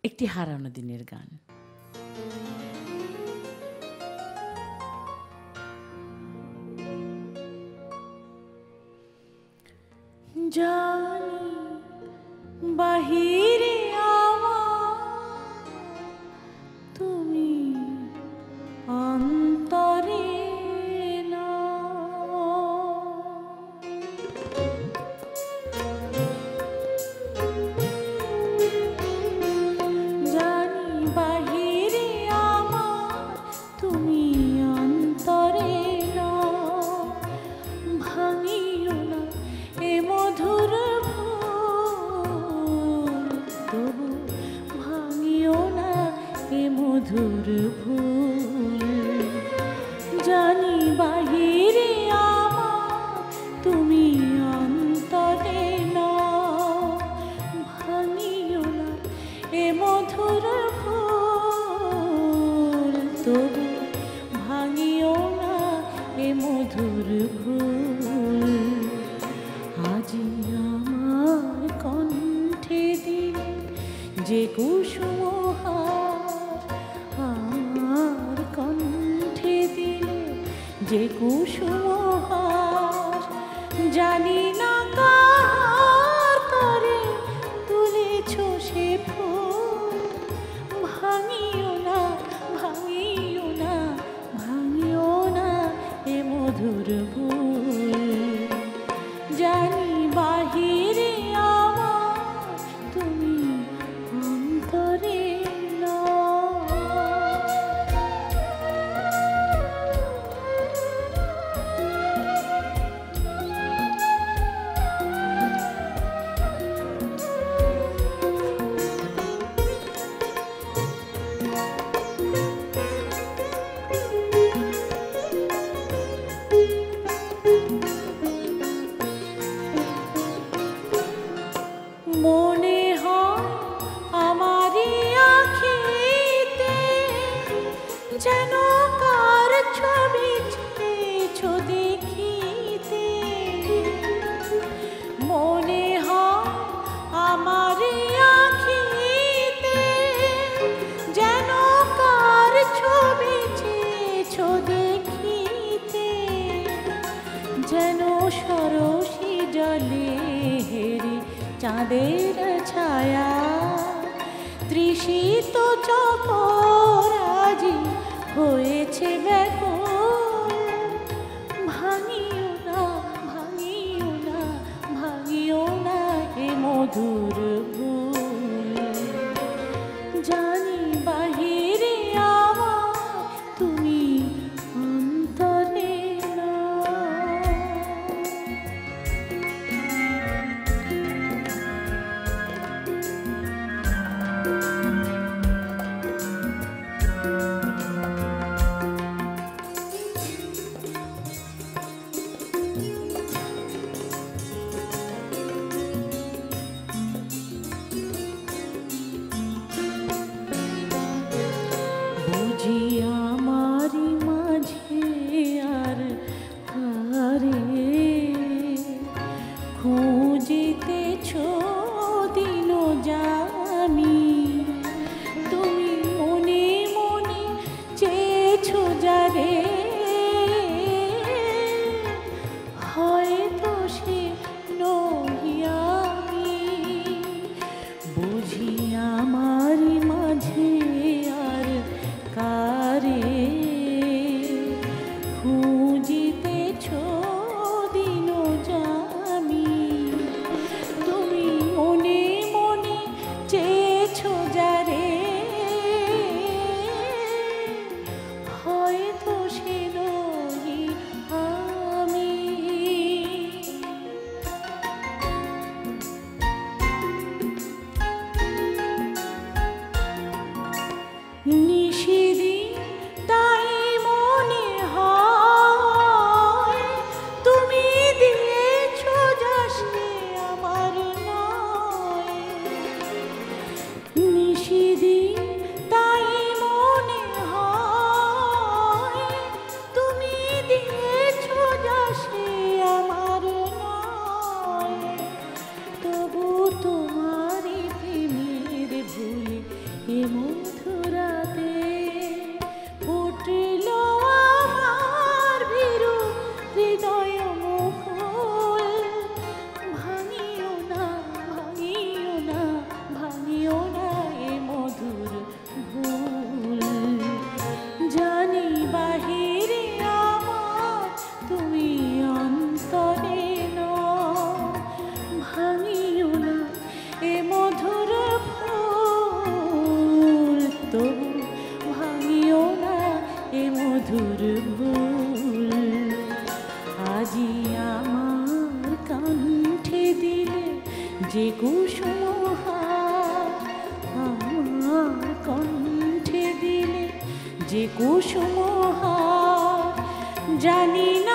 একটি হারানো দিনের গান। জানি বাহিরে আমার তুমি অন্তরে না, জানি বাহিরে আমার তুমি অন্তরে না, ভাঙিও না এ মধুর ভুল, তবু ভাঙিও না এ মধুর ভুল। জানি বাহিরে আমার তুমি অন্তরে না, ভাঙিও না এ মধুর ভুল, তবু ভাঙিও না এ মধুর ভুল। আজি আমার কণ্ঠে দিলে যে কুসুমহার, আমার কণ্ঠে দিলে যে কুসুমহার, জানি না কার তরে তুলেছ সে ফুল। ভাঙিও না, ভাঙিও না, ভাঙিও না এ মধুর ভুল। জানি বাহিরে আমার তুমি অন্তরে না। মনে হয় আমারই আঁখিতে যেন কার ছবি চেয়েছো দেখিতে। মনে হয় আমারই আঁখিতে যেন কার ছবি চেয়েছো দেখিতে। যেন সরসী জলে হেরি চাঁদের ছায়া, তৃষিত চকর আজি হয়েছে ব্যাকুল। ভাঙিও না, ভাঙিও না, ভাঙিও না এ মধুর ভুল। জানি বাহিরে আমার তুমি অন্তরে না। বুঝি আমারি মাঝে আর কারে খুঁজিতেছ দিন জানি। তুমি মনে মনে চেয়েছো যারে, হয়তো সে নহি আমি। বুঝি আমারি মাঝে আর কারে খুঁজিতেছ দিন জানি। তুমি মনে মনে চেয়েছো যারে, হয়তো সে নহি আমি। নিশিদিন তাই মনে হয় তুমি দিয়েছো যা সে আমার নয়। নিশি মধুরাতে ফুটল আমার ভীরু হৃদয় মুকুল। ভাঙিও না, ভাঙিও না, ভাঙিও না এ মধুর ভুল। জানি বাহিরে আমার তুমি অন্তরে নও, ভাঙিও না এ মধুর ভুল। তবু ভাঙিও না এ মধুর ভুল। আজি আমার কণ্ঠে দিলে যে কুসুমহার, আমার কণ্ঠে দিলে যে কুসুমহার, জানি না